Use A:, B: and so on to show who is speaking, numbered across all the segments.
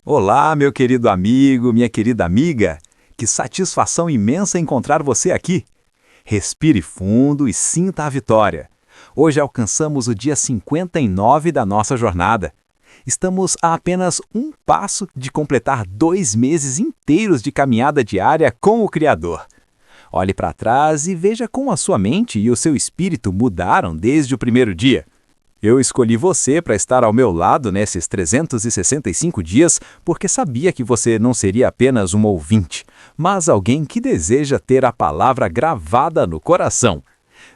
A: Olá, meu querido amigo, minha querida amiga. Que satisfação imensa encontrar você aqui. Respire fundo e sinta a vitória. Hoje alcançamos o dia 59 da nossa jornada. Estamos a apenas um passo de completar 2 meses inteiros de caminhada diária com o Criador. Olhe para trás e veja como a sua mente e o seu espírito mudaram desde o primeiro dia. Eu escolhi você para estar ao meu lado nesses 365 dias porque sabia que você não seria apenas um ouvinte, mas alguém que deseja ter a palavra gravada no coração.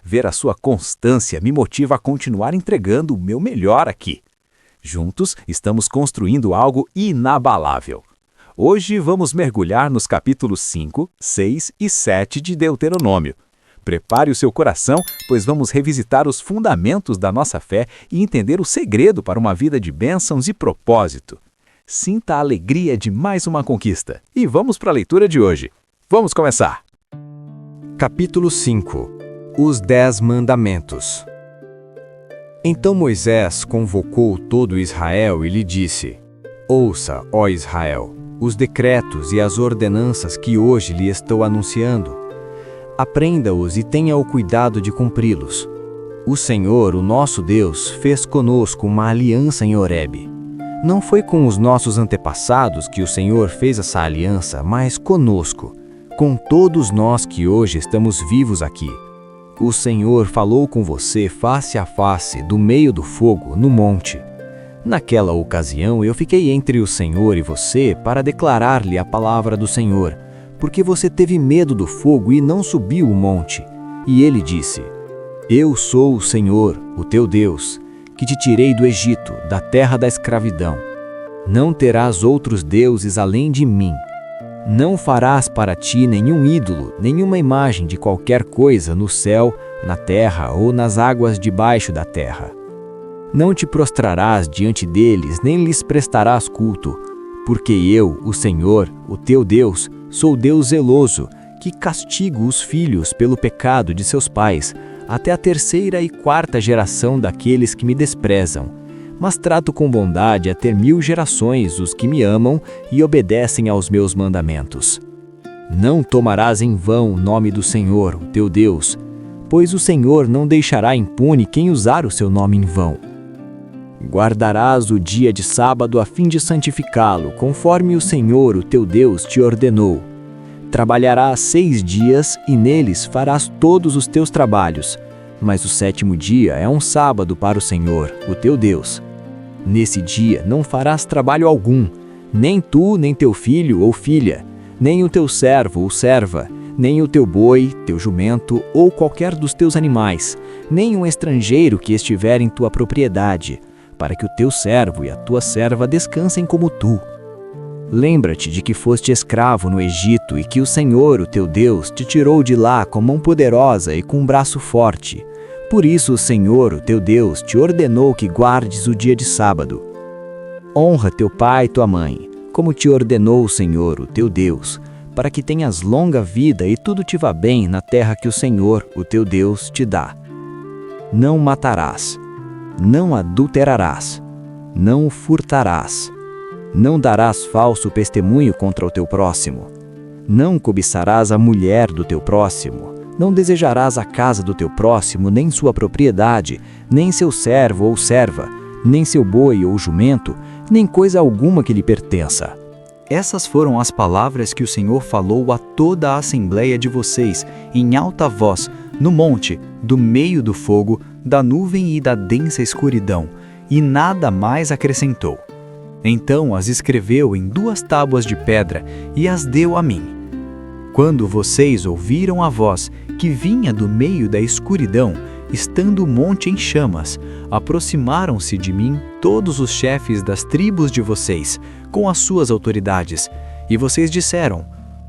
A: Ver a sua constância me motiva a continuar entregando o meu melhor aqui. Juntos, estamos construindo algo inabalável. Hoje vamos mergulhar nos capítulos 5, 6 e 7 de Deuteronômio. Prepare o seu coração, pois vamos revisitar os fundamentos da nossa fé e entender o segredo para uma vida de bênçãos e propósito. Sinta a alegria de mais uma conquista. E vamos para a leitura de hoje. Vamos começar!
B: Capítulo 5 – Os 10 Mandamentos. Então Moisés convocou todo Israel e lhe disse: Ouça, ó Israel, os decretos e as ordenanças que hoje lhe estou anunciando. Aprenda-os e tenha o cuidado de cumpri-los. O Senhor, o nosso Deus, fez conosco uma aliança em Horebe. Não foi com os nossos antepassados que o Senhor fez essa aliança, mas conosco, com todos nós que hoje estamos vivos aqui. O Senhor falou com você face a face, do meio do fogo, no monte. Naquela ocasião eu fiquei entre o Senhor e você para declarar-lhe a palavra do Senhor, porque você teve medo do fogo e não subiu o monte. E ele disse: Eu sou o Senhor, o teu Deus, que te tirei do Egito, da terra da escravidão. Não terás outros deuses além de mim. Não farás para ti nenhum ídolo, nenhuma imagem de qualquer coisa no céu, na terra ou nas águas debaixo da terra. Não te prostrarás diante deles, nem lhes prestarás culto, porque eu, o Senhor, o teu Deus, sou Deus zeloso, que castigo os filhos pelo pecado de seus pais, até a 3ª e 4ª geração daqueles que me desprezam. Mas trato com bondade até 1000 gerações os que me amam e obedecem aos meus mandamentos. Não tomarás em vão o nome do Senhor, o teu Deus, pois o Senhor não deixará impune quem usar o seu nome em vão. Guardarás o dia de sábado a fim de santificá-lo, conforme o Senhor, o teu Deus, te ordenou. Trabalharás 6 dias e neles farás todos os teus trabalhos, mas o 7º dia é um sábado para o Senhor, o teu Deus. Nesse dia não farás trabalho algum, nem tu, nem teu filho ou filha, nem o teu servo ou serva, nem o teu boi, teu jumento ou qualquer dos teus animais, nem um estrangeiro que estiver em tua propriedade, para que o teu servo e a tua serva descansem como tu. Lembra-te de que foste escravo no Egito e que o Senhor, o teu Deus, te tirou de lá com mão poderosa e com um braço forte. Por isso o Senhor, o teu Deus, te ordenou que guardes o dia de sábado. Honra teu pai e tua mãe, como te ordenou o Senhor, o teu Deus, para que tenhas longa vida e tudo te vá bem na terra que o Senhor, o teu Deus, te dá. Não matarás. Não adulterarás, não furtarás, não darás falso testemunho contra o teu próximo, não cobiçarás a mulher do teu próximo, não desejarás a casa do teu próximo, nem sua propriedade, nem seu servo ou serva, nem seu boi ou jumento, nem coisa alguma que lhe pertença. Essas foram as palavras que o Senhor falou a toda a assembleia de vocês, em alta voz, no monte, do meio do fogo, da nuvem e da densa escuridão, e nada mais acrescentou. Então as escreveu em 2 tábuas de pedra e as deu a mim. Quando vocês ouviram a voz que vinha do meio da escuridão, estando o monte em chamas, aproximaram-se de mim todos os chefes das tribos de vocês, com as suas autoridades, e vocês disseram: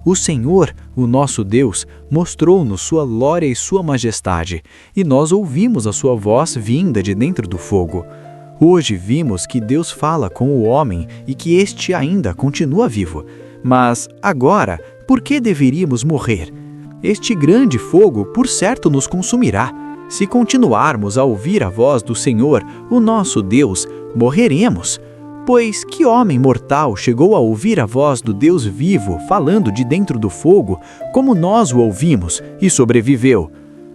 B: O Senhor, o nosso Deus, mostrou-nos sua glória e sua majestade, e nós ouvimos a sua voz vinda de dentro do fogo. Hoje vimos que Deus fala com o homem e que este ainda continua vivo. Mas agora, por que deveríamos morrer? Este grande fogo, por certo, nos consumirá. Se continuarmos a ouvir a voz do Senhor, o nosso Deus, morreremos.
C: Pois que homem mortal chegou a ouvir a voz do Deus vivo falando de dentro do fogo, como nós o ouvimos, e sobreviveu?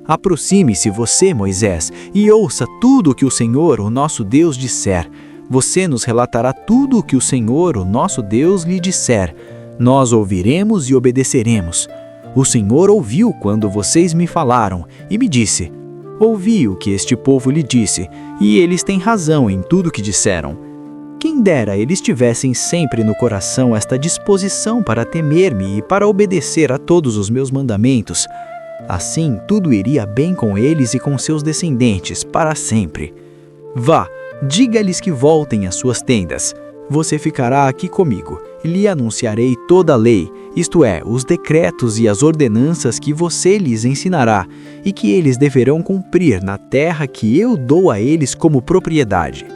C: Aproxime-se você, Moisés, e ouça tudo o que o Senhor, o nosso Deus, disser. Você nos relatará tudo o que o Senhor, o nosso Deus, lhe disser. Nós ouviremos e obedeceremos. O Senhor ouviu quando vocês me falaram e me disse: ouvi o que este povo lhe disse, e eles têm razão em tudo que disseram. Quem dera eles tivessem sempre no coração esta disposição para temer-me e para obedecer a todos os meus mandamentos. Assim, tudo iria bem com eles e com seus descendentes para sempre. Vá, diga-lhes que voltem às suas tendas. Você ficará aqui comigo e lhe anunciarei toda a lei, isto é, os decretos e as ordenanças que você lhes ensinará e que eles deverão cumprir na terra que eu dou a eles como propriedade.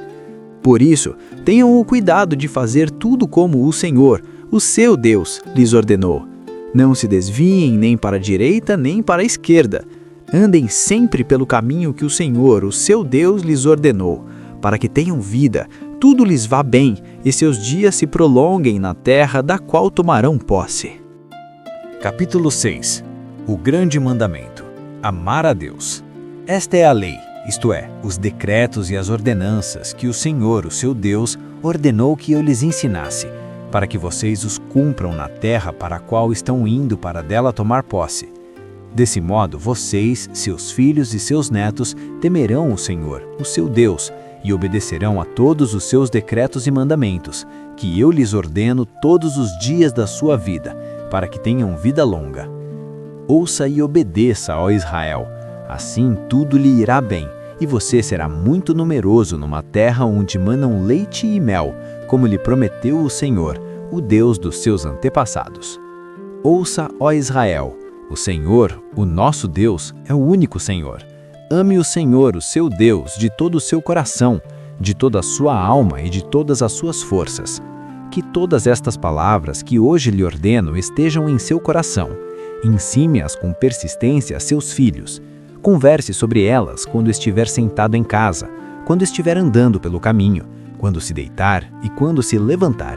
C: Por isso, tenham o cuidado de fazer tudo como o Senhor, o seu Deus, lhes ordenou. Não se desviem nem para a direita nem para a esquerda. Andem sempre pelo caminho que o Senhor, o seu Deus, lhes ordenou, para que tenham vida, tudo lhes vá bem e seus dias se prolonguem na terra da qual tomarão posse.
A: Capítulo 6. O grande mandamento: amar a Deus. Esta é a lei, isto é, os decretos e as ordenanças que o Senhor, o seu Deus, ordenou que eu lhes ensinasse, para que vocês os cumpram na terra para a qual estão indo para dela tomar posse. Desse modo, vocês, seus filhos e seus netos temerão o Senhor, o seu Deus, e obedecerão a todos os seus decretos e mandamentos, que eu lhes ordeno todos os dias da sua vida, para que tenham vida longa. Ouça e obedeça, ó Israel, assim tudo lhe irá bem, e você será muito numeroso numa terra onde manam leite e mel, como lhe prometeu o Senhor, o Deus dos seus antepassados. Ouça, ó Israel, o Senhor, o nosso Deus, é o único Senhor. Ame o Senhor, o seu Deus, de todo o seu coração, de toda a sua alma e de todas as suas forças. Que todas estas palavras que hoje lhe ordeno estejam em seu coração. Ensine-as com persistência a seus filhos. Converse sobre elas quando estiver sentado em casa, quando estiver andando pelo caminho, quando se deitar e quando se levantar.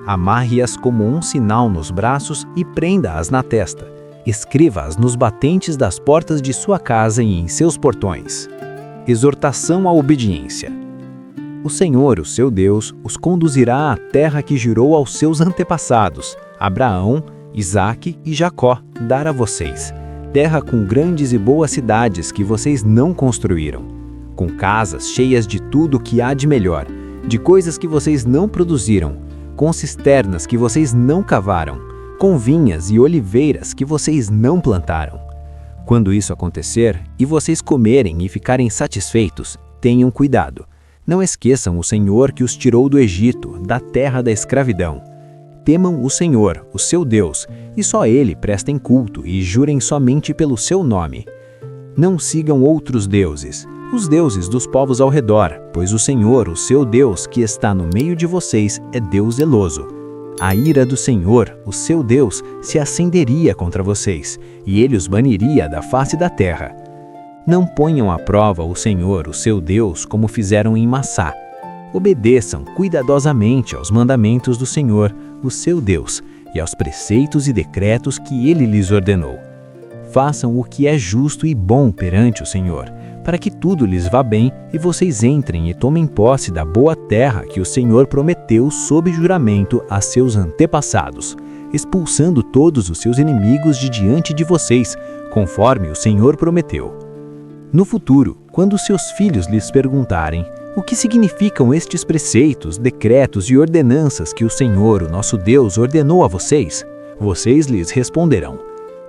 A: Amarre-as como um sinal nos braços e prenda-as na testa. Escreva-as nos batentes das portas de sua casa e em seus portões. Exortação à obediência. O Senhor, o seu Deus, os conduzirá à terra que jurou aos seus antepassados, Abraão, Isaque e Jacó, dar a vocês. Terra com grandes e boas cidades que vocês não construíram, com casas cheias de tudo que há de melhor, de coisas que vocês não produziram, com cisternas que vocês não cavaram, com vinhas e oliveiras que vocês não plantaram. Quando isso acontecer e vocês comerem e ficarem satisfeitos, tenham cuidado. Não esqueçam o Senhor que os tirou do Egito, da terra da escravidão. Temam o Senhor, o seu Deus, e só Ele prestem culto e jurem somente pelo seu nome. Não sigam outros deuses, os deuses dos povos ao redor, pois o Senhor, o seu Deus, que está no meio de vocês, é Deus zeloso. A ira do Senhor, o seu Deus, se acenderia contra vocês, e Ele os baniria da face da terra. Não ponham à prova o Senhor, o seu Deus, como fizeram em Massá. Obedeçam cuidadosamente aos mandamentos do Senhor, o seu Deus, e aos preceitos e decretos que Ele lhes ordenou. Façam o que é justo e bom perante o Senhor, para que tudo lhes vá bem e vocês entrem e tomem posse da boa terra que o Senhor prometeu sob juramento a seus antepassados, expulsando todos os seus inimigos de diante de vocês, conforme o Senhor prometeu. No futuro, quando seus filhos lhes perguntarem o que significam estes preceitos, decretos e ordenanças que o Senhor, o nosso Deus, ordenou a vocês, vocês lhes responderão: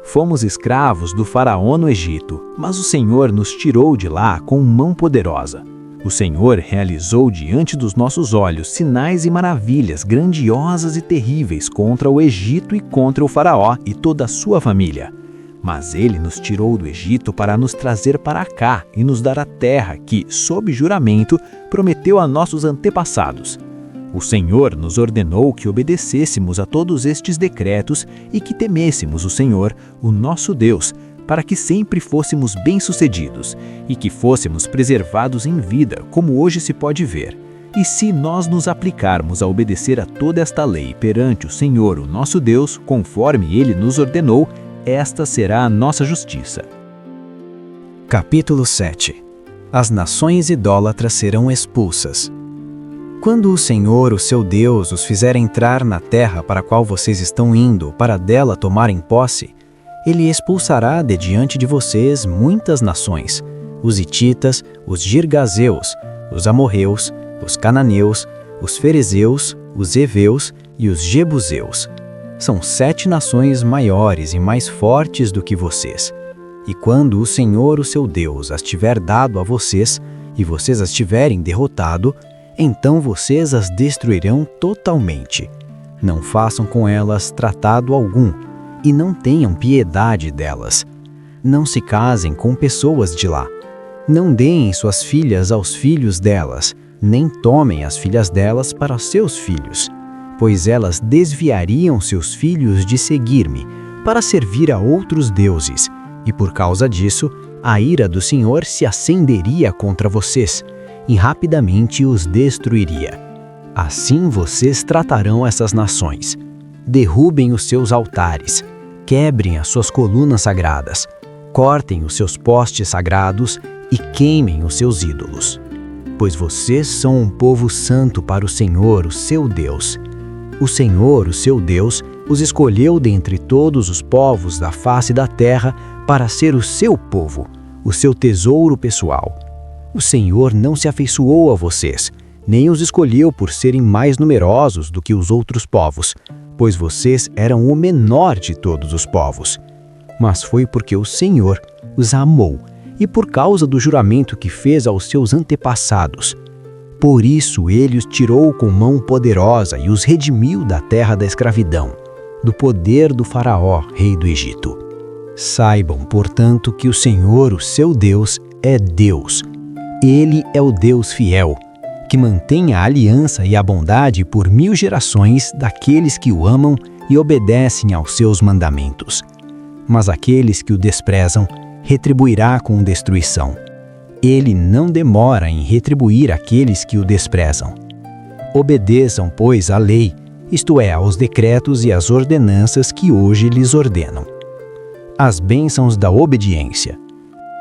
A: fomos escravos do faraó no Egito, mas o Senhor nos tirou de lá com mão poderosa. O Senhor realizou diante dos nossos olhos sinais e maravilhas grandiosas e terríveis contra o Egito e contra o faraó e toda a sua família. Mas Ele nos tirou do Egito para nos trazer para cá e nos dar a terra que, sob juramento, prometeu a nossos antepassados. O Senhor nos ordenou que obedecêssemos a todos estes decretos e que temêssemos o Senhor, o nosso Deus, para que sempre fôssemos bem-sucedidos e que fôssemos preservados em vida, como hoje se pode ver.
C: E se nós nos aplicarmos a obedecer a toda esta lei perante o Senhor, o nosso Deus, conforme Ele nos ordenou, esta será a nossa justiça.
D: Capítulo 7. As nações idólatras serão expulsas. Quando o Senhor, o seu Deus, os fizer entrar na terra para a qual vocês estão indo, para dela tomarem posse, Ele expulsará de diante de vocês muitas nações, os hititas, os girgazeus, os amorreus, os cananeus, os ferezeus, os heveus e os jebuseus. São 7 nações maiores e mais fortes do que vocês. E quando o Senhor, o seu Deus, as tiver dado a vocês, e vocês as tiverem derrotado, então vocês as destruirão totalmente. Não façam com elas tratado algum, e não tenham piedade delas. Não se casem com pessoas de lá. Não deem suas filhas aos filhos delas, nem tomem as filhas delas para seus filhos, pois elas desviariam seus filhos de seguir-me, para servir a outros deuses, e por causa disso, a ira do Senhor se acenderia contra vocês, e rapidamente os destruiria. Assim vocês tratarão essas nações. Derrubem os seus altares, quebrem as suas colunas sagradas, cortem os seus postes sagrados e queimem os seus ídolos. Pois vocês são um povo santo para o Senhor, o seu Deus. O Senhor, o seu Deus, os escolheu dentre todos os povos da face da terra para ser o seu povo, o seu tesouro pessoal. O Senhor não se afeiçoou a vocês, nem os escolheu por serem mais numerosos do que os outros povos, pois vocês eram o menor de todos os povos. Mas foi porque o Senhor os amou, e por causa do juramento que fez aos seus antepassados. Por isso Ele os tirou com mão poderosa e os redimiu da terra da escravidão, do poder do Faraó, rei do Egito. Saibam, portanto, que o Senhor, o seu Deus, é Deus. Ele é o Deus fiel, que mantém a aliança e a bondade por 1000 gerações daqueles que o amam e obedecem aos seus mandamentos. Mas aqueles que o desprezam, retribuirá com destruição. Ele não demora em retribuir aqueles que o desprezam. Obedeçam, pois, à lei, isto é, aos decretos e às ordenanças que hoje lhes ordeno. As bênçãos da obediência.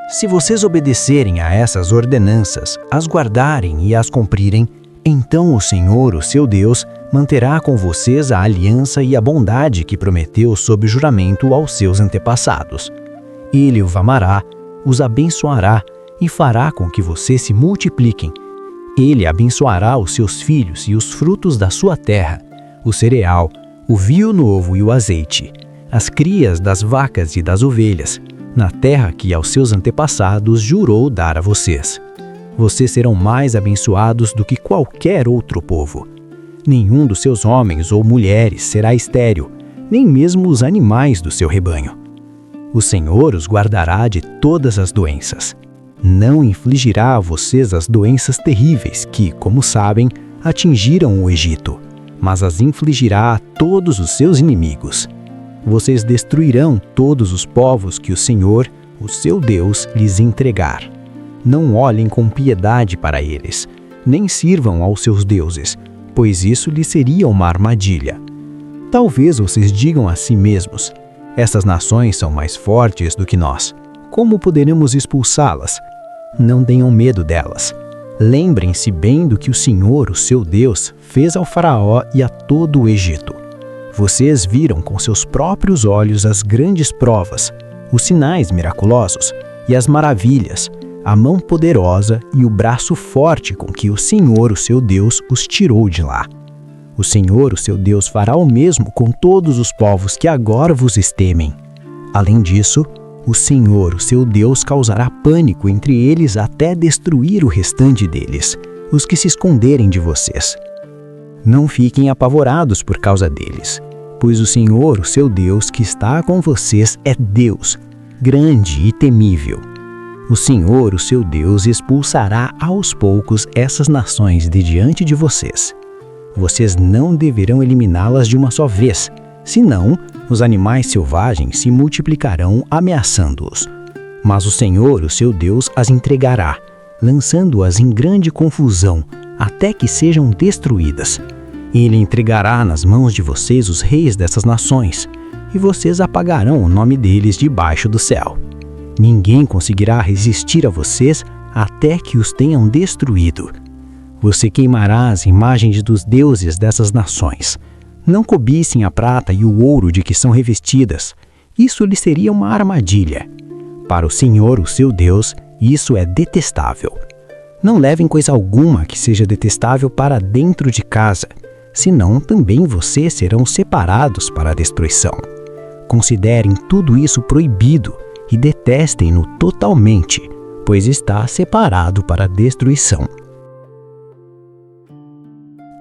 D: Se vocês obedecerem a essas ordenanças, as guardarem e as cumprirem, então o Senhor, o seu Deus, manterá com vocês a aliança e a bondade que prometeu sob juramento aos seus antepassados. Ele os amará, os abençoará e fará com que vocês se multipliquem. Ele abençoará os seus filhos e os frutos da sua terra, o cereal, o vinho novo e o azeite, as crias das vacas e das ovelhas, na terra que aos seus antepassados jurou dar a vocês. Vocês serão mais abençoados do que qualquer outro povo. Nenhum dos seus homens ou mulheres será estéril, nem mesmo os animais do seu rebanho. O Senhor os guardará de todas as doenças. Não infligirá a vocês as doenças terríveis que, como sabem, atingiram o Egito, mas as infligirá a todos os seus inimigos. Vocês destruirão todos os povos que o Senhor, o seu Deus, lhes entregar. Não olhem com piedade para eles, nem sirvam aos seus deuses, pois isso lhes seria uma armadilha. Talvez vocês digam a si mesmos: essas nações são mais fortes do que nós. Como poderemos expulsá-las? Não tenham medo delas. Lembrem-se bem do que o Senhor, o seu Deus, fez ao Faraó e a todo o Egito. Vocês viram com seus próprios olhos as grandes provas, os sinais miraculosos e as maravilhas, a mão poderosa e o braço forte com que o Senhor, o seu Deus, os tirou de lá. O Senhor, o seu Deus, fará o mesmo com todos os povos que agora vos temem. Além disso, o Senhor, o seu Deus, causará pânico entre eles até destruir o restante deles, os que se esconderem de vocês. Não fiquem apavorados por causa deles, pois o Senhor, o seu Deus, que está com vocês, é Deus, grande e temível. O Senhor, o seu Deus, expulsará aos poucos essas nações de diante de vocês. Vocês não deverão eliminá-las de uma só vez, senão os animais selvagens se multiplicarão ameaçando-os. Mas o Senhor, o seu Deus, as entregará, lançando-as em grande confusão, até que sejam destruídas. Ele entregará nas mãos de vocês os reis dessas nações, e vocês apagarão o nome deles debaixo do céu. Ninguém conseguirá resistir a vocês até que os tenham destruído. Você queimará as imagens dos deuses dessas nações. Não cobicem a prata e o ouro de que são revestidas. Isso lhe seria uma armadilha. Para o Senhor, o seu Deus, isso é detestável. Não levem coisa alguma que seja detestável para dentro de casa, senão também vocês serão separados para a destruição. Considerem tudo isso proibido e detestem-no totalmente, pois está separado para a destruição.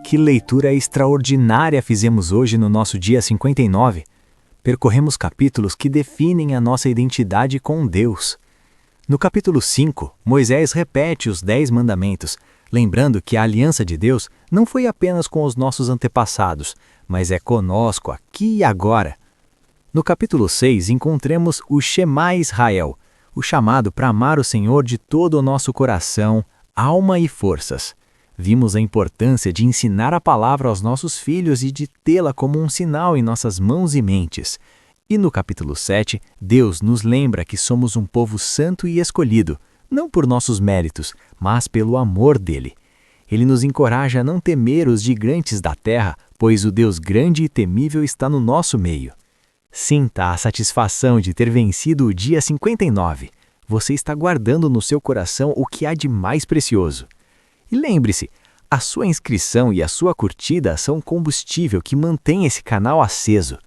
C: Que leitura extraordinária fizemos hoje no nosso dia 59. Percorremos capítulos que definem a nossa identidade com Deus. No capítulo 5, Moisés repete os 10 mandamentos, lembrando que a aliança de Deus não foi apenas com os nossos antepassados, mas é conosco aqui e agora. No capítulo 6, encontramos o Shema Israel, o chamado para amar o Senhor de todo o nosso coração, alma e forças. Vimos a importância de ensinar a palavra aos nossos filhos e de tê-la como um sinal em nossas mãos e mentes. E no capítulo 7, Deus nos lembra que somos um povo santo e escolhido, não por nossos méritos, mas pelo amor dele. Ele nos encoraja a não temer os gigantes da terra, pois o Deus grande e temível está no nosso meio. Sinta a satisfação de ter vencido o dia 59. Você está guardando no seu coração o que há de mais precioso. E lembre-se, a sua inscrição e a sua curtida são um combustível que mantém esse canal aceso.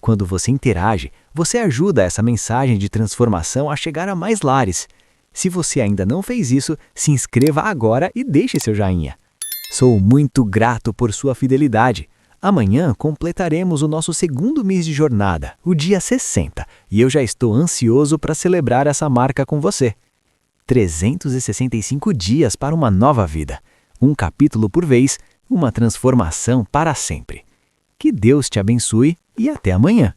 C: Quando você interage, você ajuda essa mensagem de transformação a chegar a mais lares. Se você ainda não fez isso, se inscreva agora e deixe seu joinha. Sou muito grato por sua fidelidade. Amanhã completaremos o nosso segundo mês de jornada, o dia 60, e eu já estou ansioso para celebrar essa marca com você. 365 dias para uma nova vida, um capítulo por vez, uma transformação para sempre. Que Deus te abençoe e até amanhã.